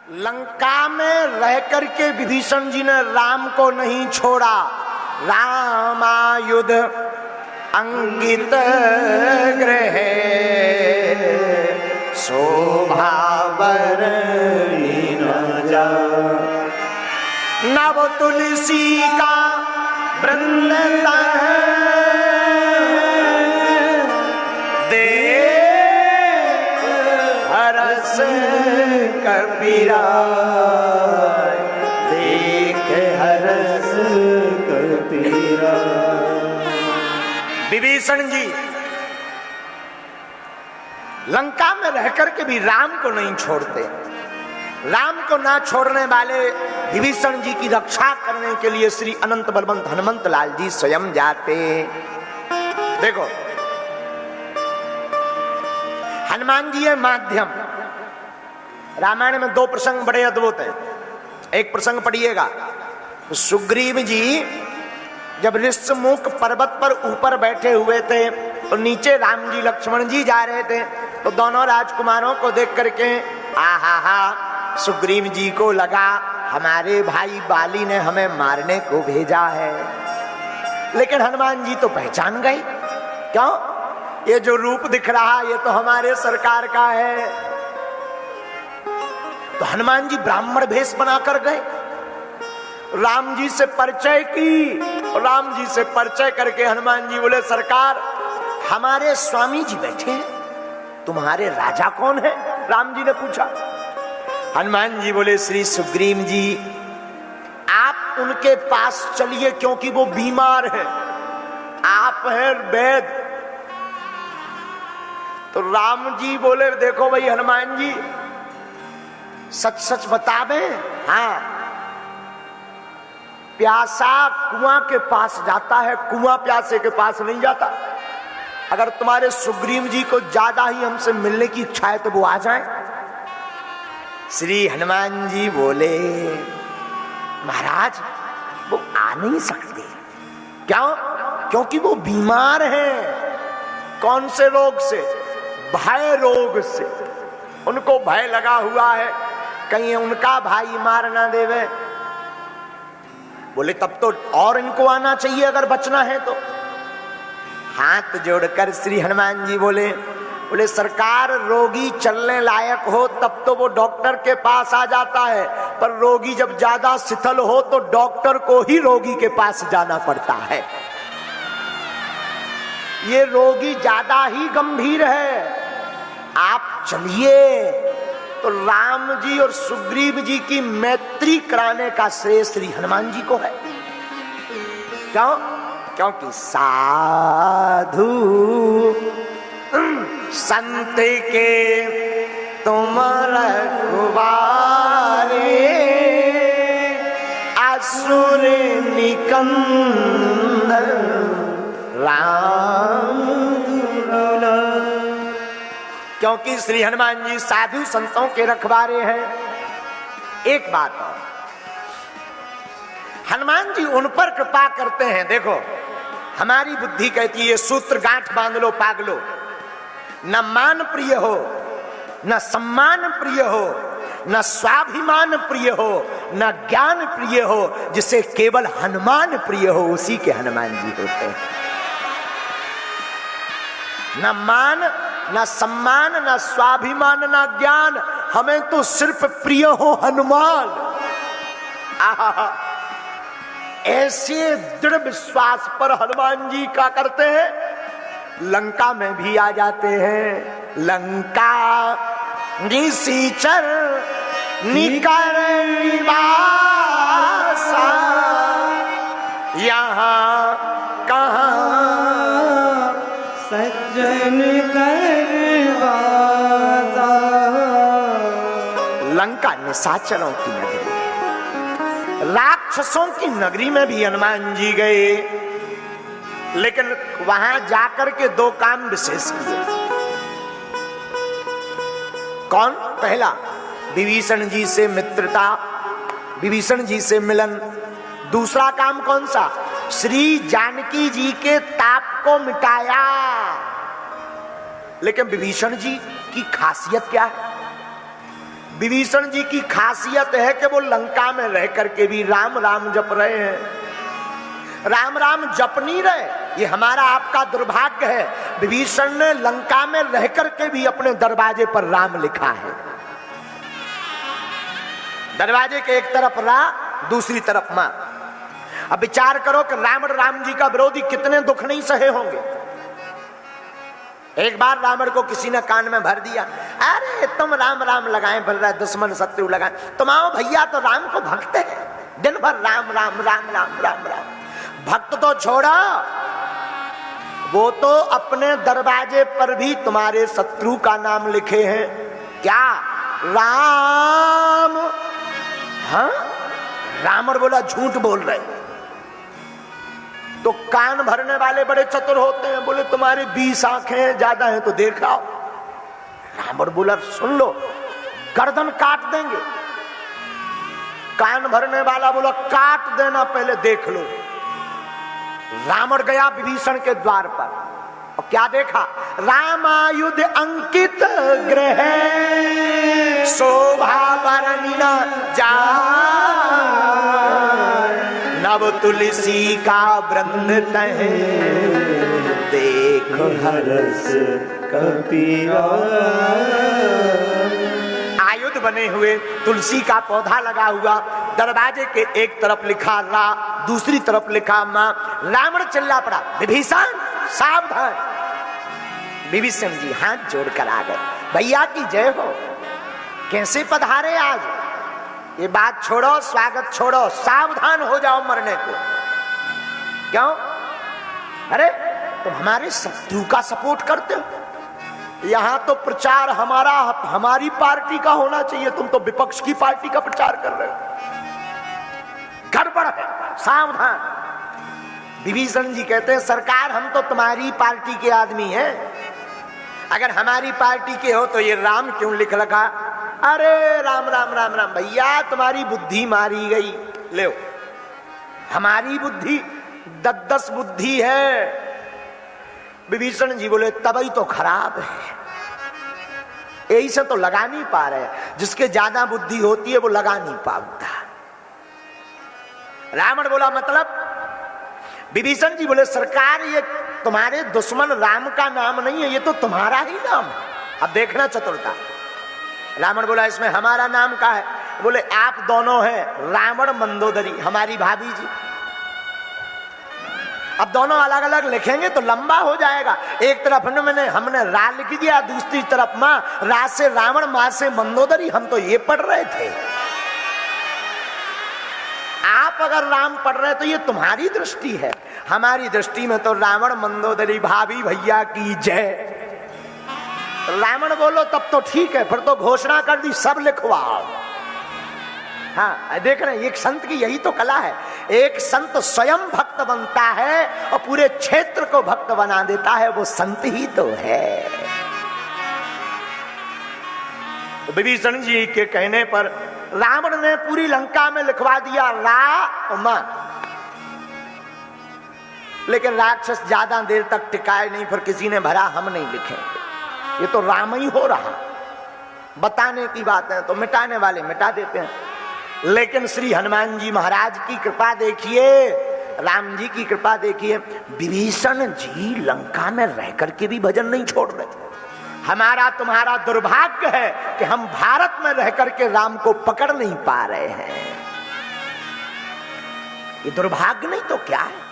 लंका में रह करके विभीषण जी ने राम को नहीं छोड़ा। रामायुध अंकित गृह शोभा बरनी न जा। नव तुलसी का वृंद देख हरस कबीरा, देख हरस कबीरा। विभीषण जी लंका में रहकर के भी राम को नहीं छोड़ते। राम को ना छोड़ने वाले विभीषण जी की रक्षा करने के लिए श्री अनंत बलवंत हनुमंत लाल जी स्वयं जाते। देखो हनुमान जी है माध्यम। रामायण में दो प्रसंग बड़े अद्भुत हैं। एक प्रसंग पढ़िएगा, सुग्रीव जी जब ऋष्यमुख पर्वत पर ऊपर बैठे हुए थे और नीचे राम जी लक्ष्मण जी जा रहे थे, तो दोनों राजकुमारों को देख करके आहा सुग्रीव जी को लगा हमारे भाई बाली ने हमें मारने को भेजा है। लेकिन हनुमान जी तो पहचान गए, क्यों? ये जो रूप दिख रहा ये तो हमारे सरकार का है। तो हनुमान जी ब्राह्मण भेष बनाकर गए, राम जी से परिचय की। राम जी से परिचय करके हनुमान जी बोले सरकार हमारे स्वामी जी बैठे हैं, तुम्हारे राजा कौन है? राम जी ने पूछा। हनुमान जी बोले श्री सुग्रीव जी आप उनके पास चलिए क्योंकि वो बीमार है, आप हैं वैद। तो राम जी बोले देखो भाई हनुमान जी सच सच बतावे, हाँ प्यासा कुआं के पास जाता है, कुआं प्यासे के पास नहीं जाता। अगर तुम्हारे सुग्रीव जी को ज्यादा ही हमसे मिलने की इच्छा है तो वो आ जाए। श्री हनुमान जी बोले महाराज वो आ नहीं सकते। क्यों? क्योंकि वो बीमार हैं। कौन से रोग से? भय रोग से। उनको भय लगा हुआ है कहीं उनका भाई मार ना देवे। बोले तब तो और इनको आना चाहिए अगर बचना है तो। हाथ जोड़कर श्री हनुमान जी बोले सरकार रोगी चलने लायक हो तब तो वो डॉक्टर के पास आ जाता है, पर रोगी जब ज्यादा शिथिल हो तो डॉक्टर को ही रोगी के पास जाना पड़ता है। ये रोगी ज्यादा ही गंभीर है, आप चलिए। तो राम जी और सुग्रीव जी की मैत्री कराने का श्रेय श्री हनुमान जी को है। क्यों? क्योंकि साधु संत के तुम रखवारे, असुर निकंदन राम। क्योंकि श्री हनुमान जी साधु संतों के रखवारे हैं। एक बात और, हनुमान जी उन पर कृपा करते हैं। देखो हमारी बुद्धि कहती है सूत्र गांठ बांध लो पागलो, न मान प्रिय हो, न सम्मान प्रिय हो, न स्वाभिमान प्रिय हो, न ज्ञान प्रिय हो, जिसे केवल हनुमान प्रिय हो उसी के हनुमान जी होते हैं। न मान, न सम्मान, न स्वाभिमान, न ज्ञान, हमें तो सिर्फ प्रिय हो हनुमान। आहा, ऐसे दृढ़ विश्वास पर हनुमान जी क्या करते हैं, लंका में भी आ जाते हैं। लंका निशाचर निकर निवासा, यहाँ कहाँ सज्जन करवासा। लंका निशाचरों की नगरी, राक्षसों की नगरी में भी हनुमान जी गए, लेकिन वहां जाकर के दो काम विशेष किए। कौन? पहला विभीषण जी से मित्रता, विभीषण जी से मिलन। दूसरा काम कौन सा? श्री जानकी जी के ताप को मिटाया। लेकिन विभीषण जी की खासियत क्या है? विभीषण जी की खासियत है कि वो लंका में रह करके भी राम राम जप रहे हैं। राम राम जप नहीं रहे, ये हमारा आपका दुर्भाग्य है। विभीषण ने लंका में रह करके भी अपने दरवाजे पर राम लिखा है। दरवाजे के एक तरफ रा, दूसरी तरफ मां। अब विचार करो कि रावण राम जी का विरोधी कितने दुख नहीं सहे होंगे। एक बार रावण को किसी ने कान में भर दिया, अरे तुम राम राम लगाए भर रहा, दुश्मन शत्रु लगाए, तुम आओ भैया तो राम को भक्ते हैं, दिन भर राम राम राम राम राम राम। भक्त तो छोड़ा, वो तो अपने दरवाजे पर भी तुम्हारे शत्रु का नाम लिखे हैं। क्या? राम। हाँ, रावण बोला झूठ बोल रहे। तो कान भरने वाले बड़े चतुर होते हैं, बोले तुम्हारी 20 आंखें ज्यादा हैं तो देख आओ। रावण बोला सुन लो, गर्दन काट देंगे। कान भरने वाला बोला काट देना, पहले देख लो। रावण गया विभीषण के द्वार पर और क्या देखा? रामायुध अंकित गृह शोभा वर्णिना जा, नव तुलसी का वृंद तह देख हरस कपीरा। आयुध बने हुए, तुलसी का पौधा लगा हुआ, दरवाजे के एक तरफ लिखा रा, दूसरी तरफ लिखा मां। रावण चिल्ला पड़ा, विभीषण सावधान। विभीषण जी हाथ जोड़कर आ गए, भैया की जय हो। कैसे पधारे आज? ये बात छोड़ो, स्वागत छोड़ो, सावधान हो जाओ मरने को। क्यों? अरे तुम हमारे शत्रु का सपोर्ट करते हो। यहां तो प्रचार हमारी पार्टी का होना चाहिए, तुम तो विपक्ष की पार्टी का प्रचार कर रहे हो। गड़बड़ है, सावधान। विभीषण जी कहते हैं सरकार हम तो तुम्हारी पार्टी के आदमी हैं, अगर हमारी पार्टी के हो तो ये राम क्यों लिख रखा? अरे राम राम राम राम, भैया तुम्हारी बुद्धि मारी गई। ले हमारी बुद्धि 10 बुद्धि है। विभीषण जी बोले तभी तो खराब है, यही से तो लगा नहीं पा रहे। जिसके ज्यादा बुद्धि होती है वो लगा नहीं पाता। रावण बोला मतलब? विभीषण जी बोले सरकार ये तुम्हारे दुश्मन राम का नाम नहीं है, ये तो तुम्हारा ही नाम है। अब देखना चतुरता। रावण बोला इसमें हमारा नाम का है? बोले आप दोनों हैं रावण मंदोदरी, हमारी भाभी जी। अब दोनों अलग अलग लिखेंगे तो लंबा हो जाएगा। एक तरफ हमने रा लिख दिया, दूसरी तरफ मां। रा से रावण, मां से मंदोदरी। हम तो ये पढ़ रहे थे। आप अगर राम पढ़ रहे तो ये तुम्हारी दृष्टि है, हमारी दृष्टि में तो रावण मंदोदरी भाभी भैया की जय। रावण बोलो तब तो ठीक है, फिर तो घोषणा कर दी सब लिखवाओ। हाँ देख रहे हैं, एक संत की यही तो कला है। एक संत स्वयं भक्त बनता है और पूरे क्षेत्र को भक्त बना देता है, वो संत ही तो है। विभीषण जी के कहने पर रावण ने पूरी लंका में लिखवा दिया रा मां। लेकिन राक्षस ज्यादा देर तक टिकाए नहीं, फिर किसी ने भरा हम नहीं लिखेंगे, ये तो राम ही हो रहा। बताने की बात है तो मिटाने वाले मिटा देते हैं। लेकिन श्री हनुमान जी महाराज की कृपा देखिए, राम जी की कृपा देखिए, विभीषण जी लंका में रह करके भी भजन नहीं छोड़ रहे। हमारा तुम्हारा दुर्भाग्य है कि हम भारत में रह करके राम को पकड़ नहीं पा रहे हैं। ये दुर्भाग्य नहीं तो क्या है?